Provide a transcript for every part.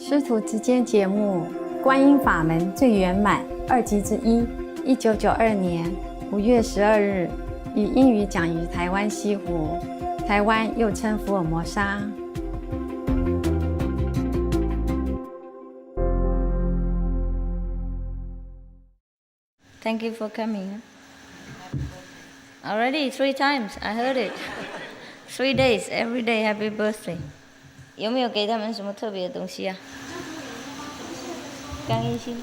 师徒之间节目《观音法门最圆满》2集之一，1992年5月12日，以英语讲于台湾西湖，台湾又称福尔摩沙。Thank you for coming. Already 3 times, I heard it. 3 days, every day, happy birthday. 有没有给他们什么特别的东西啊？刚印心，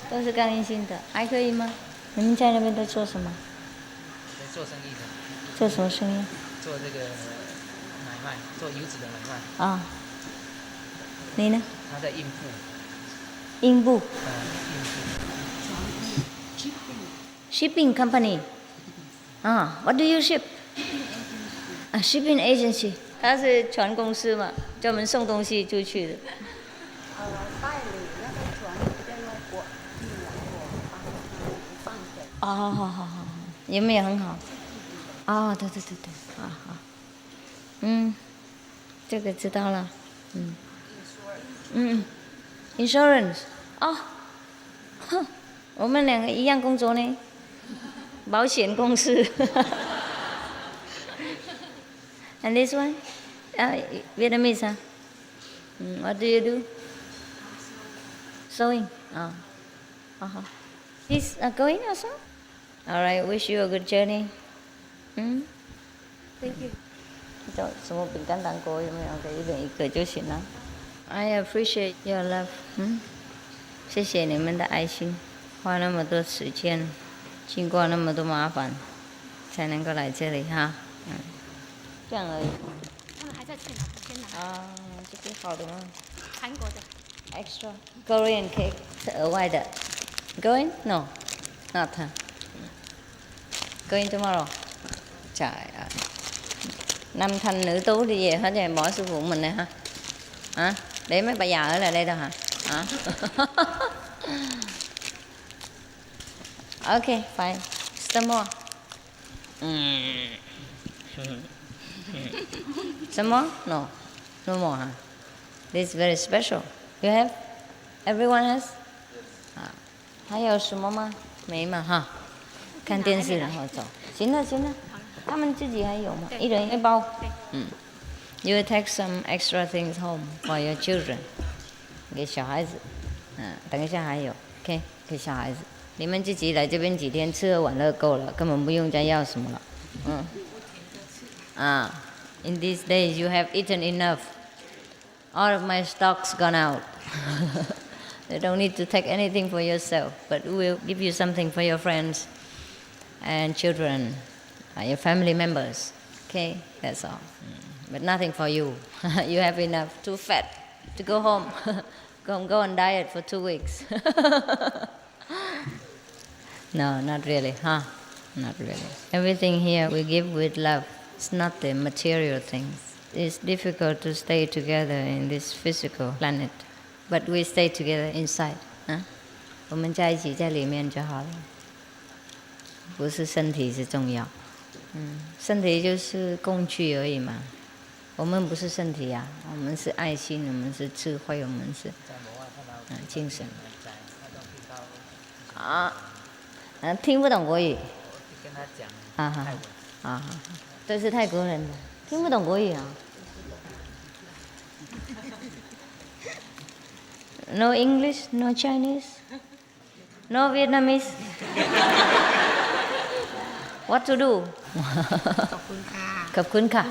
都是刚印心的，还可以吗？你们在那边在做什么？在做生意的。做什么生意？做这个买卖，做油脂的买卖。啊。你呢？他在印布。印布。印布。Shipping company. What do you ship? Shipping agency. 他是船公司嘛，专门送东西出去的。代理那个船在外国运来我帮他们放水。好，有没有很好？对，好，这个知道了，Insurance， 我们两个一样工作呢，保险公司。And this one, Vietnamese, huh? What do you do? Sewing. He's going also? All right, wish you a good journey. Thank you. 什么饼干糖果有没有？给一个就行了。I appreciate your love. 谢谢你们的爱心，花那么多时间，经过那么多麻烦，才能够来这里哈。这样而已。他们还在先拿。这个好的吗？韩国的。Extra Korean cake 是额外的。Going? No, not. Going tomorrow. Trời ơi. Nam thanh nữ tú đi về hết rồi, bỏ sư phụ mình này hả? Để mấy bà già ở lại đây đâu hả? Okay, fine. Some more. Some more? No. No more, huh? This is very special. You have? Everyone has? 还有什么吗？没嘛哈。看电视然后走。行了，他们自己还有吗？一人一包。You will take some extra things home for your children. 给小孩子。等一下还有 ，OK， 给小孩子。你们自己来这边几天，吃喝玩乐够了，根本不用再要什么了。In these days you have eaten enough. All of my stock's gone out. You don't need to take anything for yourself, but we will give you something for your friends and children, your family members. Okay, that's all. But nothing for you. You have enough. Too fat to go home. Go on diet for 2 weeks. No, not really, huh? Not really. Everything here we give with love. It's not the material things. It's difficult to stay together in this physical planet, but we stay together inside. 我们在一起在里面就好了，不是身体是重要。身体就是工具而已嘛。我们不是身体呀，我们是爱心，我们是智慧，我们是精神。听不懂国语。跟他讲泰文。这是泰国人的，听不懂国语啊。No English, no Chinese, no Vietnamese. What to do? ขอบคุณค่ะ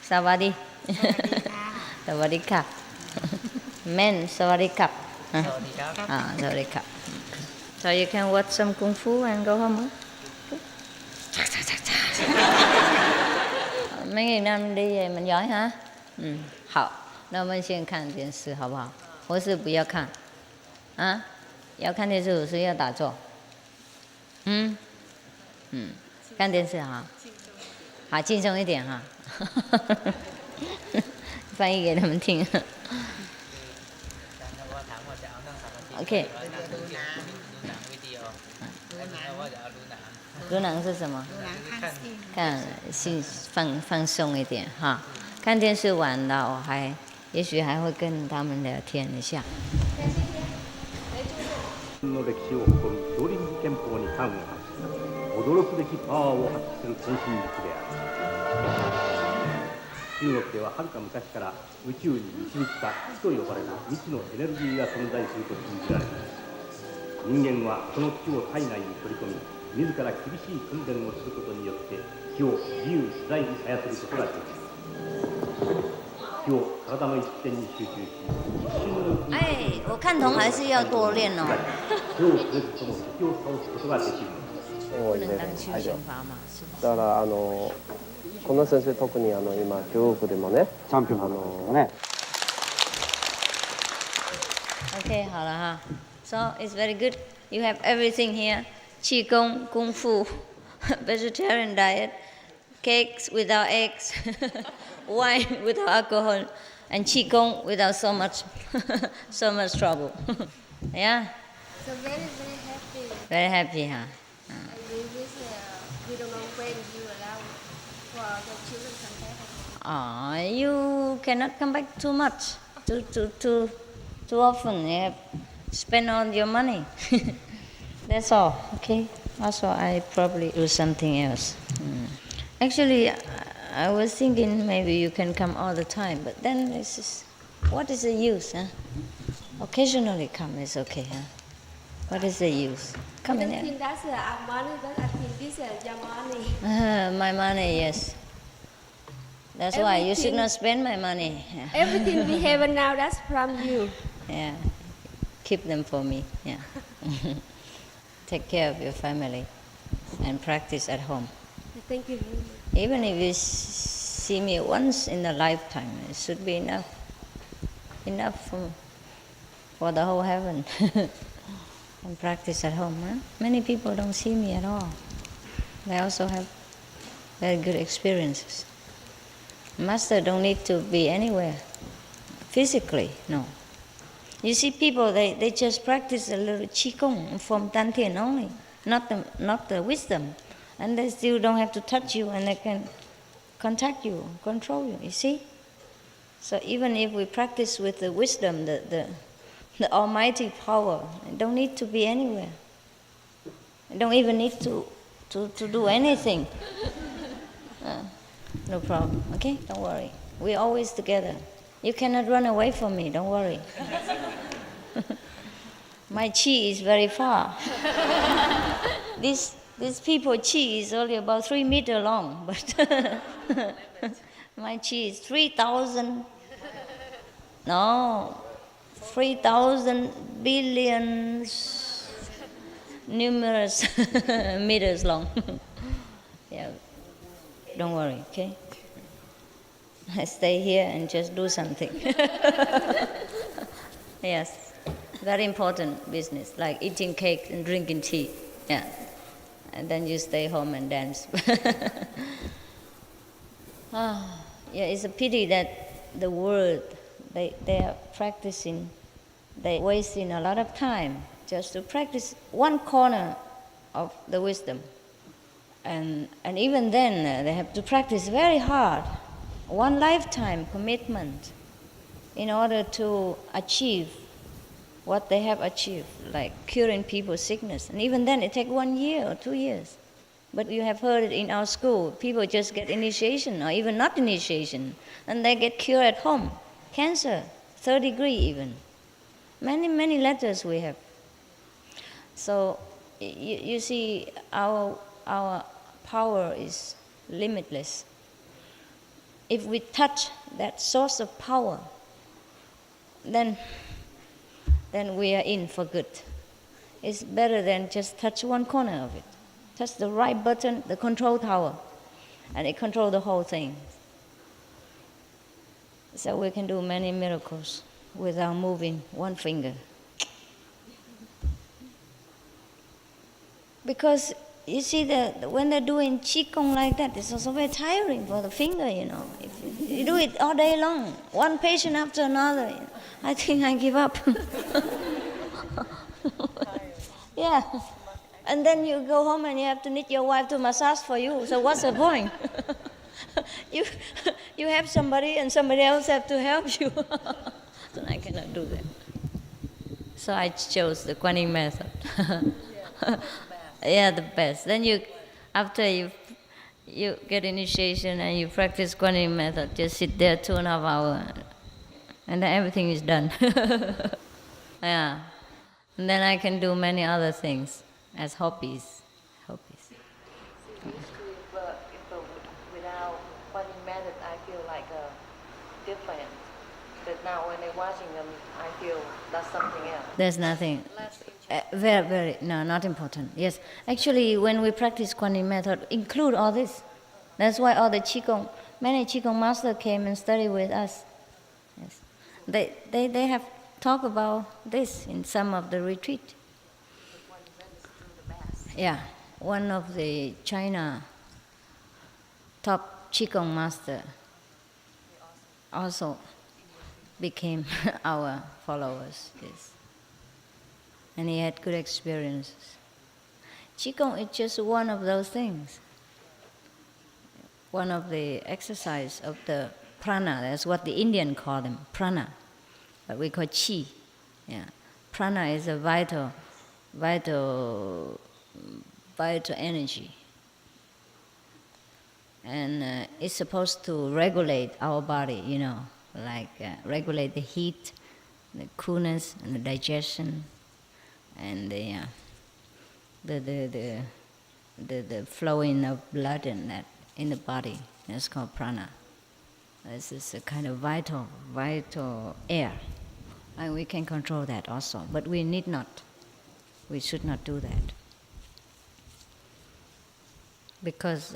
สวัสดี สวัสดีค่ะ Men สวัสดีครับ สวัสดีครับ So you can watch some kung fu and go home. mấy ngày năm đi về mình giỏi hả? 好，那我们先看电视好不好？或是不要看？要看电视，我是要打坐。看电视哈，好轻松一点哈。翻译给他们听。OK。读囊是什么？看放松一点哈。看电视完了，我还也许还会跟他们聊天一下。の歴史を誇る少林寺拳法に端を発し、驚くべきパワーを発揮する天心術である。中国でははるか昔から宇宙に導きた気と呼ばれる未知のエネルギーが存在すると信じられています。人間はその気を体内に取り込み、自ら厳しい訓練をすることによって気を自由自在に操ることができます。気を体の一点に集中し、一瞬のうちに哎，我看同还是要多练哦。手を触れずとも敵を倒すことができるのです。不能当休闲法嘛，是不是？だからこの先生特に今中国でもねチャンピオンね。OK， 好了哈。So it's very good. You have everything here: qigong, kung fu, vegetarian diet, cakes without eggs, wine without alcohol, and qigong without so much trouble. Yeah. So very happy. Very happy, huh? And we wish we don't know when you allow for the children come back. You cannot come back too much, too often. You have spend all your money. That's all. Okay. Also, I probably do something else. Actually, I was thinking maybe you can come all the time, but then it's just, what is the use, huh? Occasionally come is okay, huh? What is the use? Come I in don't there. think that's our money, but I think this is your money. My money, yes. That's why you should Everything- not spend my money. Everything we have now, that's from you. Yeah. Keep them for me. Yeah. Take care of your family and practice at home. Thank you. Even if you see me once in a lifetime, it should be enough. Enough for the whole heaven. And practice at home. Huh? Many people don't see me at all. They also have very good experiences. Master don't need to be anywhere. Physically, no. You see people, they just practice a little qigong from Dantian only, not the wisdom. And they still don't have to touch you and they can contact you, control you, you see? So even if we practice with the wisdom, the almighty power, it don't need to be anywhere. You don't even need to do anything. No problem, okay? Don't worry. We're always together. You cannot run away from me, don't worry. My chi is very far. These people chi is only about 3 meters long, but my chi is 3,000 billions numerous meters long. Yeah, don't worry, okay? I stay here and just do something. Yes, very important business, like eating cake and drinking tea. Yeah, and then you stay home and dance. Yeah, it's a pity that the world, they are practicing, they wasting a lot of time just to practice one corner of the wisdom. And even then, they have to practice very hard, one lifetime commitment in order to achieve what they have achieved, like curing people's sickness. And even then, it takes 1 year or 2 years. But you have heard it in our school, people just get initiation or even not initiation, and they get cured at home. Cancer, 3rd degree even. Many letters we have. So you see, our power is limitless. If we touch that source of power, then we are in for good. It's better than just touch one corner of it. Touch the right button, the control tower, and it controls the whole thing. So we can do many miracles without moving one finger. Because you see, when they're doing qigong like that, it's also very tiring for the finger, you know. If you do it all day long, one patient after another, I think I give up. Yeah. And then you go home and you have to need your wife to massage for you. So what's the point? you, you have somebody and somebody else have to help you. So I cannot do that. So I chose the Quan Yin method. Yeah, the best. Then after you get initiation and you practice Quan Yin method, just sit there 2.5 hours, and then everything is done. Yeah. And then I can do many other things as hobbies. If without Quan Yin method, I feel like different. But now when I'm watching them, I feel that's something else. There's nothing. Very, no, not important. Yes. Actually, when we practice Quan Yin method, include all this. That's why all the Qigong, many Qigong masters came and studied with us. Yes. They have talked about this in some of the retreat. Yeah. One of the China top Qigong master also became our followers. Yes. And he had good experiences. Qigong is just one of those things. One of the exercise of the prana. That's what the Indian call them, prana. But we call qi. Yeah. Prana is a vital energy. And it's supposed to regulate our body, like regulate the heat, the coolness, and the digestion, and the flowing of blood in the body. That's called prana. This is a kind of vital air, and we can control that also. But we need not. We should not do that, because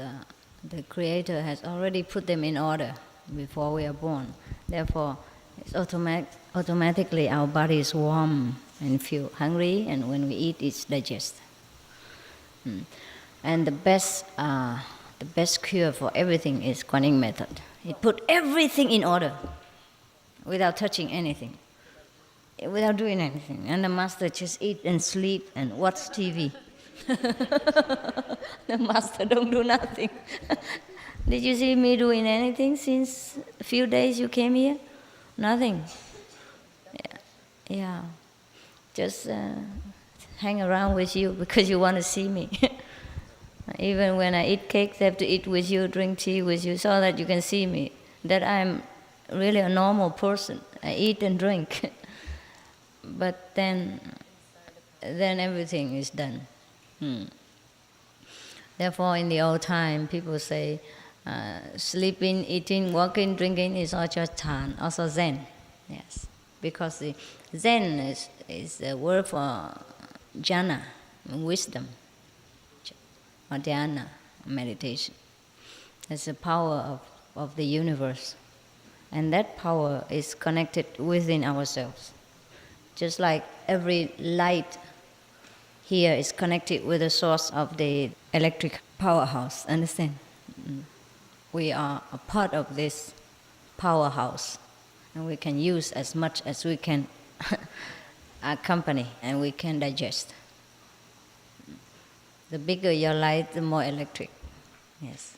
the Creator has already put them in order before we are born. Therefore, it's automatically our body is warm and feel hungry, and when we eat, it's digested. And the best cure for everything is Quan Yin method. It put everything in order without touching anything, without doing anything. And the master just eat and sleep and watch TV. The master don't do nothing. Did you see me doing anything since a few days you came here? Nothing. Yeah. Just hang around with you because you want to see me. Even when I eat cake, I have to eat with you, drink tea with you, so that you can see me, that I'm really a normal person. I eat and drink. But then everything is done. Therefore, in the old time, people say, sleeping, eating, walking, drinking is all just Chan, also Zen. Yes, because the Zen is a word for jhana, wisdom, or dhyana, meditation. It's the power of the universe. And that power is connected within ourselves. Just like every light here is connected with the source of the electric powerhouse, understand? We are a part of this powerhouse, and we can use as much as we can accompany, and we can digest. The bigger your light, the more electric. Yes.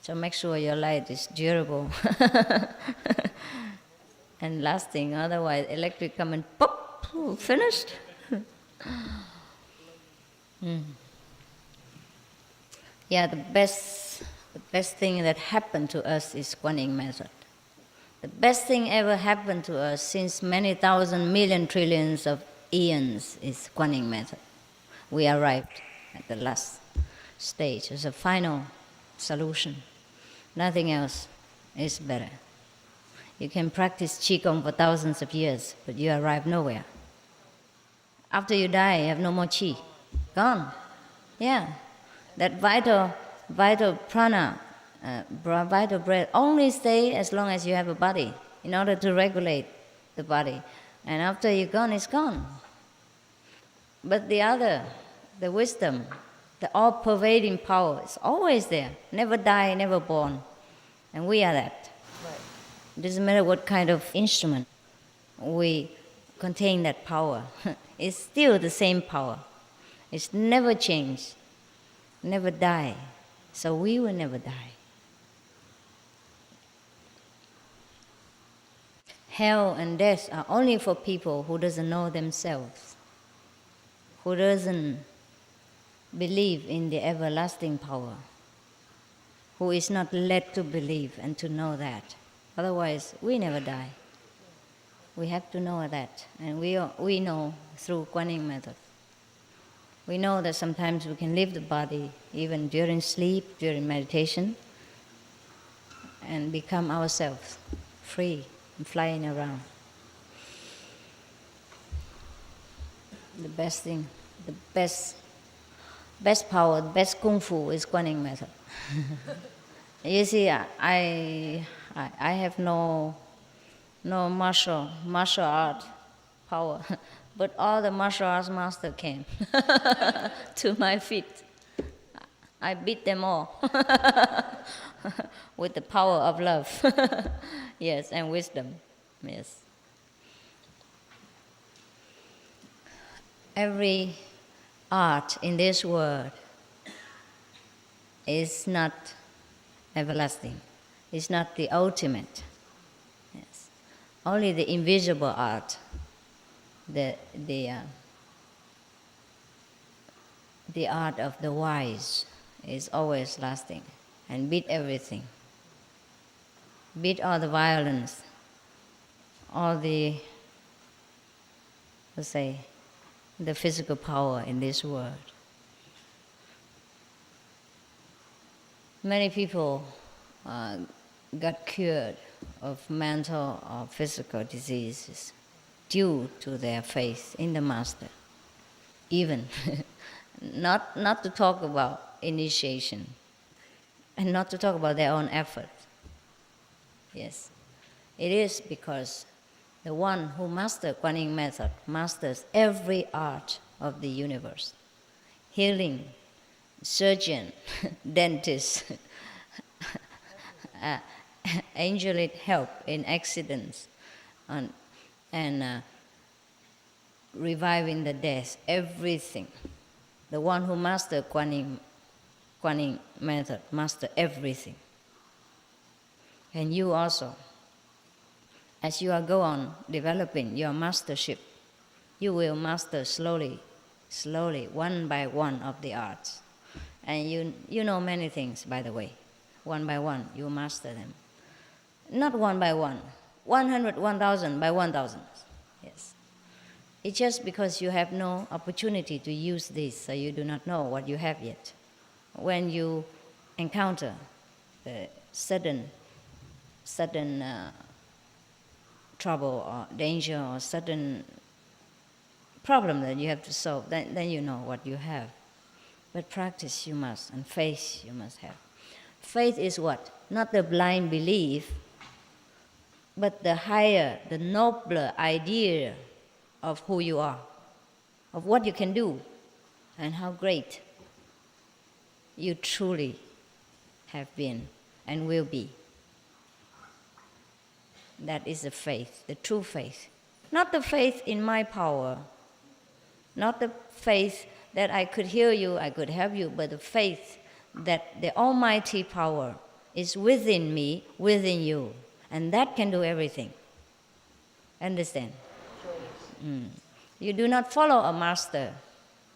So make sure your light is durable and lasting, otherwise electric come and pop, finished. Yeah, the best thing that happened to us is Quan Yin method. The best thing ever happened to us since many thousand million trillions of eons is Quan Yin method. We arrived at the last stage as a final solution. Nothing else is better. You can practice Qigong for thousands of years, but you arrive nowhere. After you die, you have no more Qi. Gone. Yeah. That vital prana, vital breath, only stay as long as you have a body in order to regulate the body. And after you're gone, it's gone. But the wisdom, the all-pervading power is always there. Never die, never born. And we are that. Right. It doesn't matter what kind of instrument we contain that power. It's still the same power. It's never changed, never die. So we will never die. hell and death are only for people who doesn't know themselves, who doesn't believe in the everlasting power, who is not led to believe and to know that. Otherwise, we never die. We have to know that, and we know through Quan Yin method. We know that sometimes we can leave the body even during sleep, during meditation, and become ourselves, free and flying around. The best thing, the best power, the best kung fu is Quan Yin method. You see, I have no martial art power, but all the martial arts master came to my feet. I beat them all with the power of love, yes, and wisdom, yes. Every art in this world is not everlasting. It's not the ultimate. Yes. Only the invisible art, the art of the wise, is always lasting and beat everything. Beat all the violence, all the, let's say, the physical power in this world. Many people got cured of mental or physical diseases due to their faith in the Master. Even not to talk about initiation and not to talk about their own effort. Yes, it is because the one who masters Quan Yin method masters every art of the universe. Healing, surgeon, dentist, angelic help in accidents, and reviving the dead, everything. The one who masters Quan Yin method masters everything. And you also, as you go on developing your mastership, you will master slowly, one by one of the arts. And you know many things, by the way. One by one, you master them. Not one by one, 100, 1,000 by 1,000. Yes. It's just because you have no opportunity to use this, so you do not know what you have yet. When you encounter the sudden trouble or danger or sudden problem that you have to solve, then you know what you have. But practice you must, and faith you must have. Faith is what? Not the blind belief, but the higher, the nobler idea of who you are, of what you can do, and how great you truly have been and will be. That is the faith, the true faith. Not the faith in my power, not the faith that I could heal you, I could help you, but the faith that the almighty power is within me, within you, and that can do everything. Understand? You do not follow a master,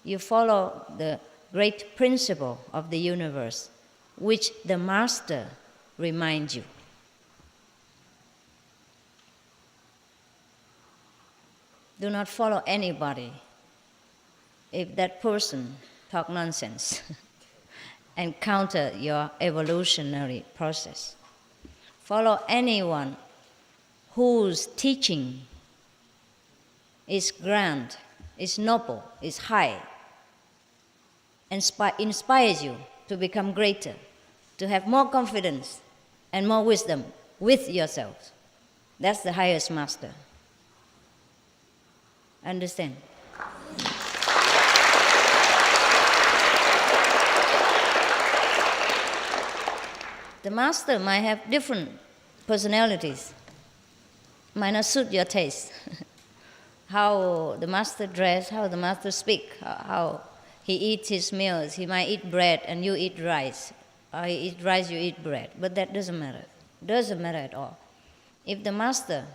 you follow the great principle of the universe, which the master reminds you. Do not follow anybody if that person talk nonsense and counter your evolutionary process. Follow anyone whose teaching is grand, is noble, is high, inspires you to become greater, to have more confidence and more wisdom with yourself. That's the highest master. Understand? The master might have different personalities, might not suit your taste. How the master dress, how the master speak, how he eats his meals. He might eat bread and you eat rice. Or he eat rice, you eat bread. But that doesn't matter. Doesn't matter at all. If the master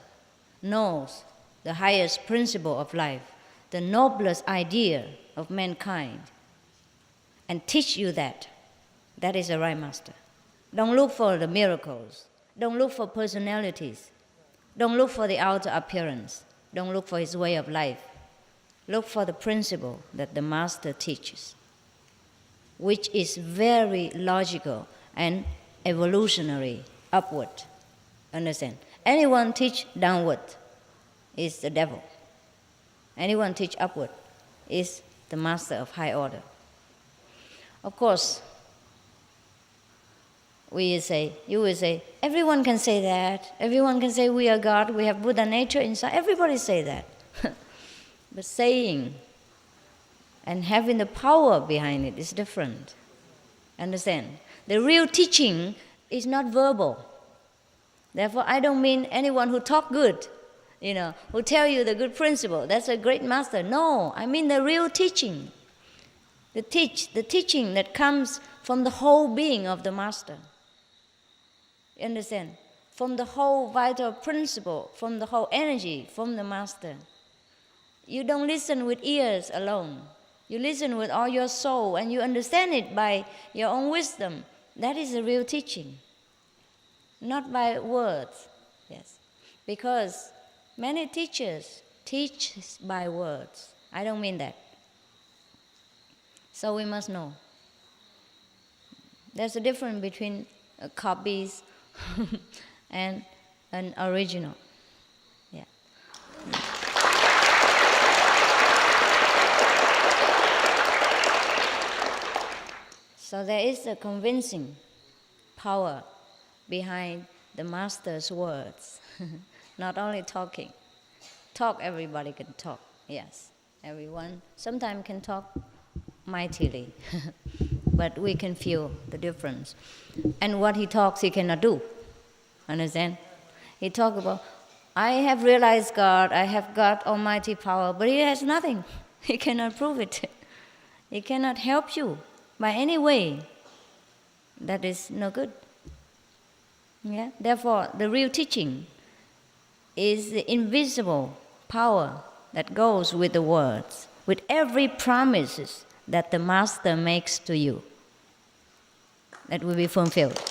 knows the highest principle of life, the noblest idea of mankind, and teach you that, that is a right master. Don't look for the miracles. Don't look for personalities. Don't look for the outer appearance. Don't look for his way of life. Look for the principle that the master teaches, which is very logical and evolutionary, upward. Understand? Anyone teach downward is the devil. Anyone teach upward is the master of high order. Of course, you will say, everyone can say that. Everyone can say we are God, we have Buddha nature inside. Everybody say that. But saying and having the power behind it is different. Understand? The real teaching is not verbal. Therefore, I don't mean anyone who talk good, who tell you the good principle. That's a great master. No, I mean the real teaching. The teaching that comes from the whole being of the master. You understand? From the whole vital principle, from the whole energy, from the master. You don't listen with ears alone. You listen with all your soul and you understand it by your own wisdom. That is the real teaching. Not by words. Yes. Because many teachers teach by words. I don't mean that. So we must know. There's a difference between copies and an original. Yeah. So there is a convincing power behind the master's words. Not only talking. Talk, everybody can talk. Yes, everyone sometimes can talk mightily. But we can feel the difference. And what he talks, he cannot do. Understand? He talks about, I have realized God, I have got almighty power, but he has nothing. He cannot prove it. He cannot help you by any way. That is no good. Yeah? Therefore, the real teaching is the invisible power that goes with the words, with every promises that the master makes to you. That will be fulfilled.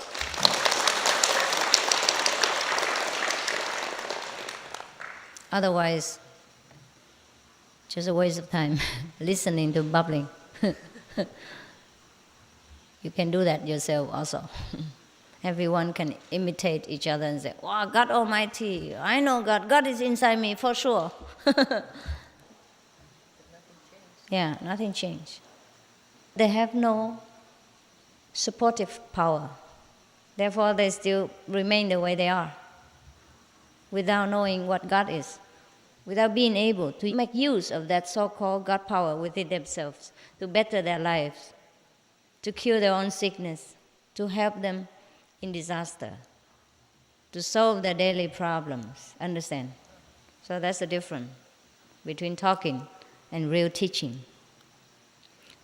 Otherwise, just a waste of time listening to babbling. You can do that yourself also. Everyone can imitate each other and say, wow, God Almighty, I know God. God is inside me for sure. Yeah, nothing changed. They have no supportive power. Therefore, they still remain the way they are, without knowing what God is, without being able to make use of that so-called God power within themselves to better their lives, to cure their own sickness, to help them in disaster, to solve their daily problems. Understand? So that's the difference between talking and real teaching.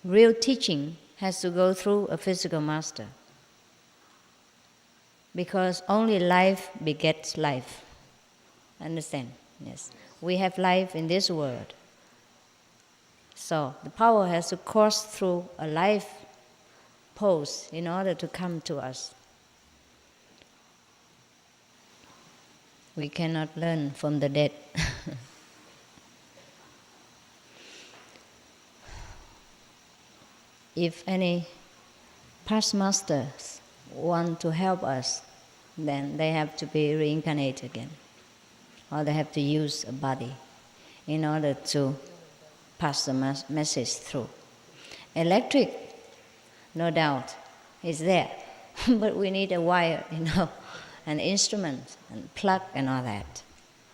Real teaching has to go through a physical master, because only life begets life. Understand? Yes. We have life in this world. So the power has to course through a life pose in order to come to us. We cannot learn from the dead. If any past masters want to help us, then they have to be reincarnated again. Or they have to use a body in order to pass the message through. Electric, no doubt, is there. But we need a wire, an instrument, and plug and all that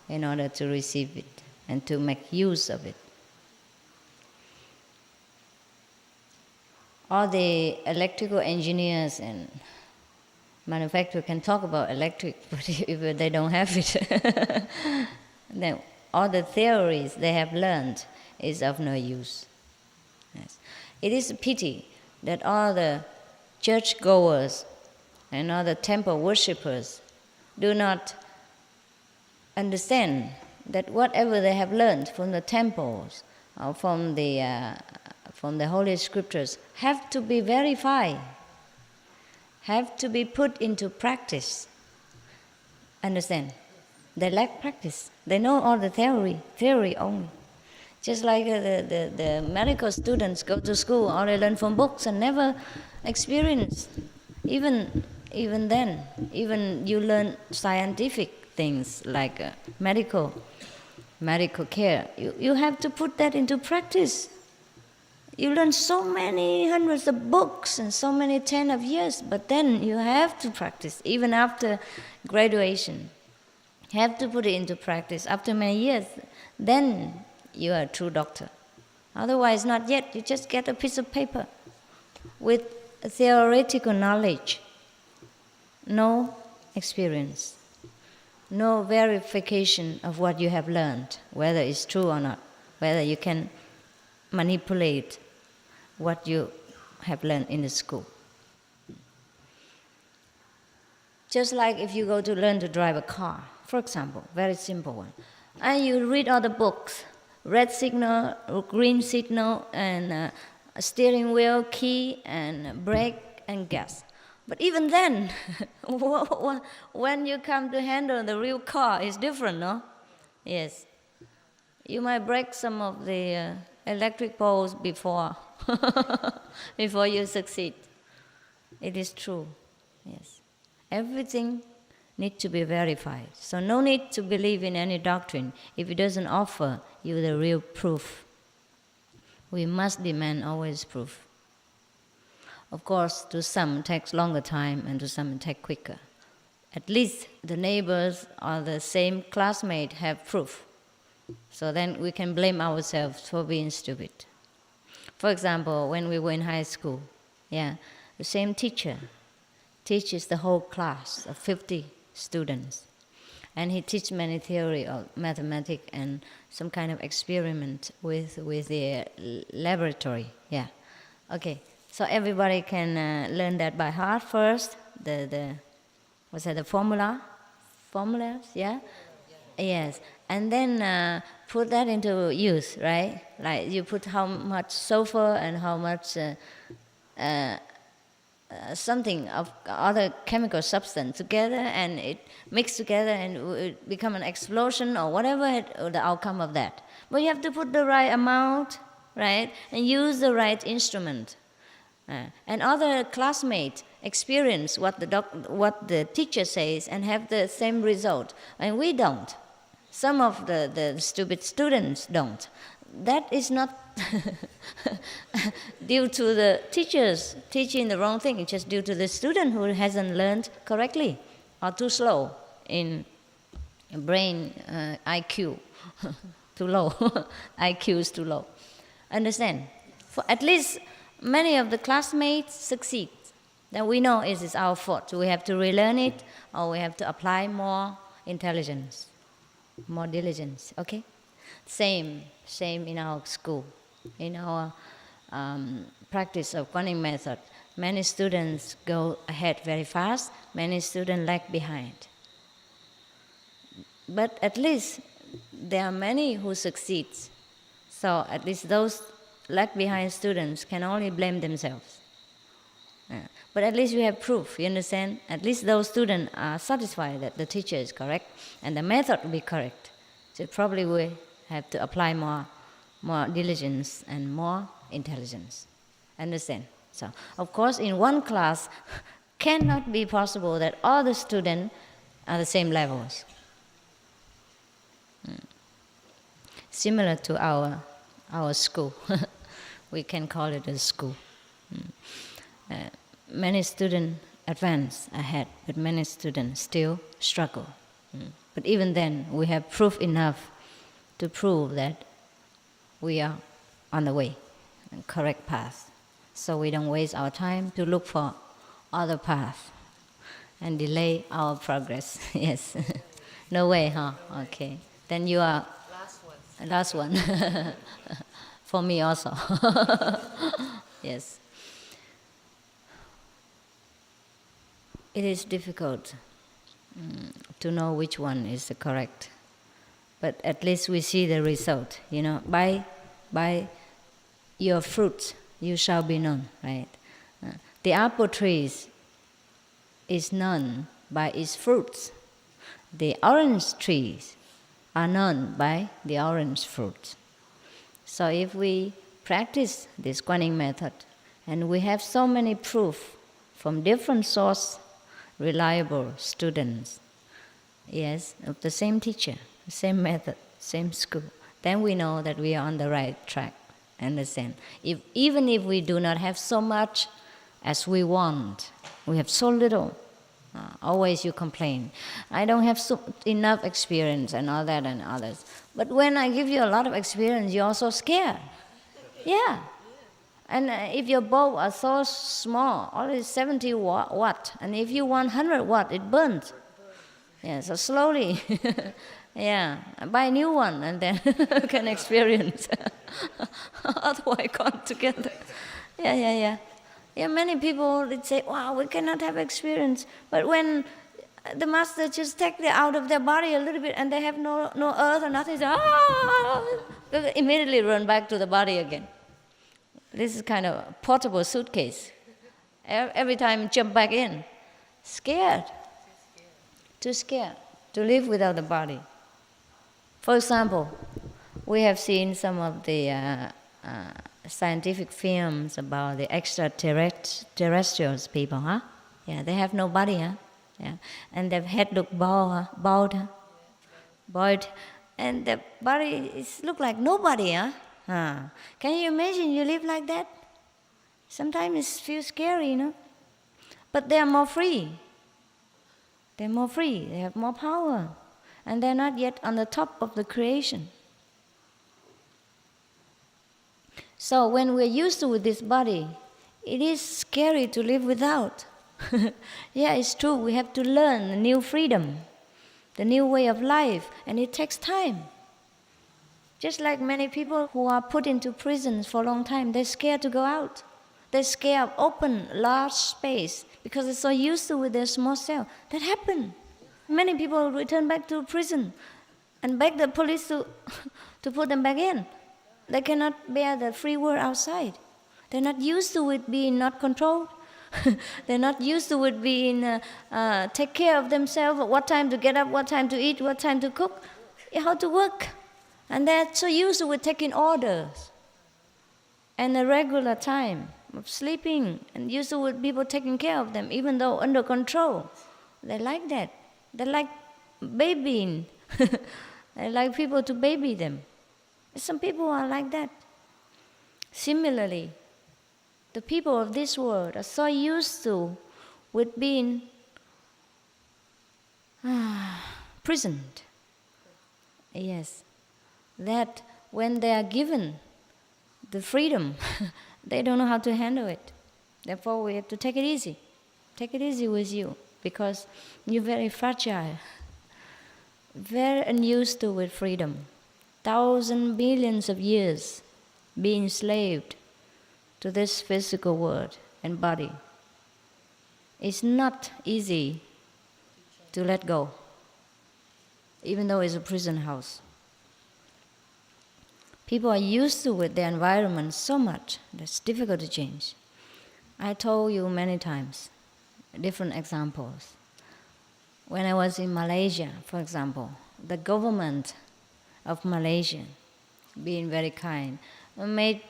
in order to receive it and to make use of it. All the electrical engineers and manufacturers can talk about electric, but if they don't have it, then all the theories they have learned is of no use. Yes. It is a pity that all the churchgoers and all the temple worshippers do not understand that whatever they have learned from the temples or from the Holy Scriptures have to be verified, have to be put into practice. Understand? They lack practice. They know all the theory only. Just like the medical students go to school, all they learn from books and never experience. Even then, even you learn scientific things like medical care, you have to put that into practice. You learn so many hundreds of books and so many 10 of years, but then you have to practice, even after graduation. You have to put it into practice after many years. Then you are a true doctor. Otherwise, not yet. You just get a piece of paper with theoretical knowledge, no experience, no verification of what you have learned, whether it's true or not, whether you can manipulate what you have learned in the school. Just like if you go to learn to drive a car, for example, very simple one, and you read all the books, red signal, green signal, and steering wheel, key, and brake, and gas. But even then, when you come to handle the real car, it's different, no? Yes. You might break some of the electric poles before you succeed. It is true, yes. Everything needs to be verified. So no need to believe in any doctrine if it doesn't offer you the real proof. We must demand always proof. Of course, to some it takes longer time and to some it takes quicker. At least the neighbors or the same classmate have proof. So then we can blame ourselves for being stupid. For example, when we were in high school, the same teacher teaches the whole class of 50 students. And he teaches many theory of mathematics and some kind of experiment with the laboratory. Okay. So everybody can learn that by heart first. The formulas, Yes, and then put that into use, right? Like you put how much sulfur and how much something of other chemical substance together, and it mixed together and it become an explosion or whatever the outcome of that. But you have to put the right amount, right, and use the right instrument. And other classmates experience what the teacher says and have the same result, and we don't. Some of the stupid students don't. That is not due to the teachers teaching the wrong thing. It's just due to the student who hasn't learned correctly or too slow in brain IQ. Too low. IQ is too low. Understand? For at least many of the classmates succeed. Then we know it is our fault. So we have to relearn it, or we have to apply more intelligence, more diligence. Okay? Same in our school. In our practice of Quan Yin method, many students go ahead very fast, many students lag behind. But at least there are many who succeed. So at least those lag behind students can only blame themselves. But at least we have proof, you understand? At least those students are satisfied that the teacher is correct and the method will be correct. So probably we have to apply more diligence and more intelligence. Understand? So, of course, in one class, cannot be possible that all the students are the same levels. Similar to our school. We can call it a school. Many students advance ahead, but many students still struggle. But even then, we have proof enough to prove that we are on the way, correct path. So we don't waste our time to look for other path and delay our progress. Yes. No way, huh? Okay. Then you are last one. For me also. Yes. It is difficult to know which one is the correct but at least we see the result. By your fruits you shall be known, right? The apple tree is known by its fruits. The orange trees are known by the orange fruits. So if we practice this Quan Yin method, and we have so many proof from different source, reliable students, yes, of the same teacher, same method, same school, then we know that we are on the right track. Understand? Even if we do not have so much as we want, we have so little. Always you complain, I don't have enough experience and all that and others. But when I give you a lot of experience, you're also scared. Yeah. And if your bulb are so small, only 70 watt, and if you want 100 watt, it burns. Yeah, so slowly. Yeah, buy a new one and then can experience. Otherwise, gone together. Yeah. Yeah, many people would say, wow, we cannot have experience. But when the master just take it out of their body a little bit and they have no earth or nothing, they immediately run back to the body again. This is kind of a portable suitcase. Every time jump back in. Scared. Too scared to live without the body. For example, we have seen some of the scientific films about the extraterrestrials people, huh? Yeah, they have no body, huh? Yeah, and their head look bald, and their body look like nobody, huh? Can you imagine you live like that? Sometimes it feels scary, But they are more free. They're more free. They have more power, and they're not yet on the top of the creation. So when we're used to with this body, it is scary to live without. Yeah, it's true. We have to learn the new freedom, the new way of life, and it takes time. Just like many people who are put into prisons for a long time, they're scared to go out. They're scared of open, large space because they're so used to with their small cell. That happened. Many people return back to prison and beg the police to put them back in. They cannot bear the free world outside. They're not used to it being not controlled. They're not used to it being take care of themselves, what time to get up, what time to eat, what time to cook, how to work. And they're so used to it taking orders and a regular time of sleeping, and used to with people taking care of them, even though under control. They like that. They like babying. They like people to baby them. Some people are like that. Similarly, the people of this world are so used to with being prisoned. Yes, that when they are given the freedom, they don't know how to handle it. Therefore, we have to take it easy. Take it easy with you, because you're very fragile, very unused to with freedom. Thousands, billions of years being enslaved to this physical world and body. It's not easy to let go, even though it's a prison house. People are used to with their environment so much that it's difficult to change. I told you many times, different examples. When I was in Malaysia, for example, the government of Malaysia, being very kind, made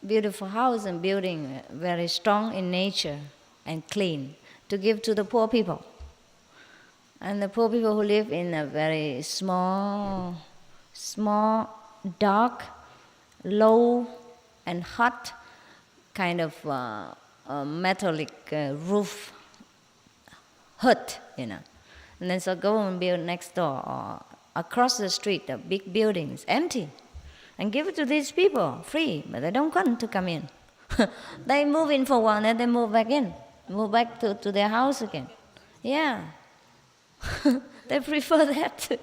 beautiful house and building very strong in nature and clean to give to the poor people. And the poor people who live in a very small, dark, low and hot kind of metallic roof hut, And then so government build next door or across the street, the big buildings, empty, and give it to these people free, but they don't want to come in. They move in for a while, and they move back in, move back to their house again. Yeah, they prefer that.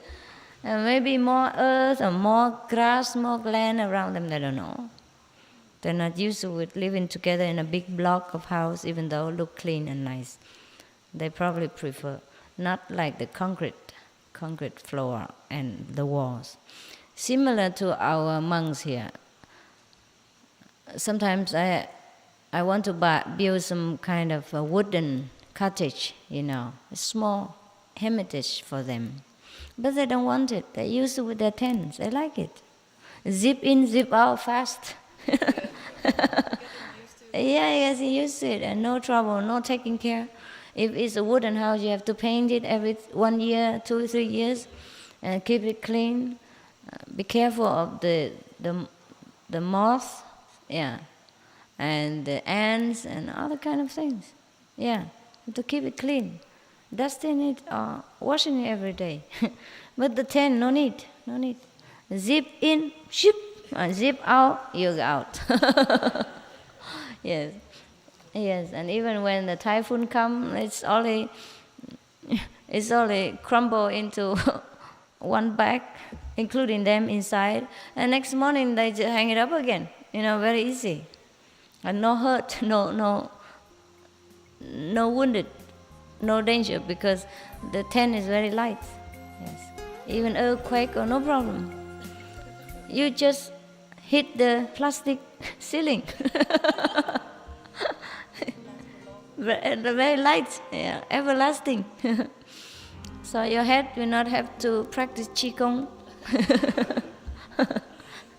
And maybe more earth or more grass, more land around them, they don't know. They're not used to it, living together in a big block of house, even though it look clean and nice. They probably prefer, not like the concrete concrete floor and the walls. Similar to our monks here. Sometimes I want to build some kind of a wooden cottage, a small hermitage for them. But they don't want it. They use it with their tents. They like it. Zip in, zip out fast. Yes, you used to it, and no trouble, no taking care. If it's a wooden house, you have to paint it every 1 year, 2 or 3 years, and keep it clean. Be careful of the moth, and the ants and other kind of things. To keep it clean, dusting it or washing it every day. But the tent, no need. Zip in, ship, and zip out, you're out. Yes, and even when the typhoon comes, it's only crumble into one bag, including them inside. And next morning they just hang it up again. Very easy, and no hurt, no wounded, no danger, because the tent is very light. Yes, even earthquake or no problem. You just hit the plastic ceiling. Very light, everlasting. So your head will not have to practice Qigong.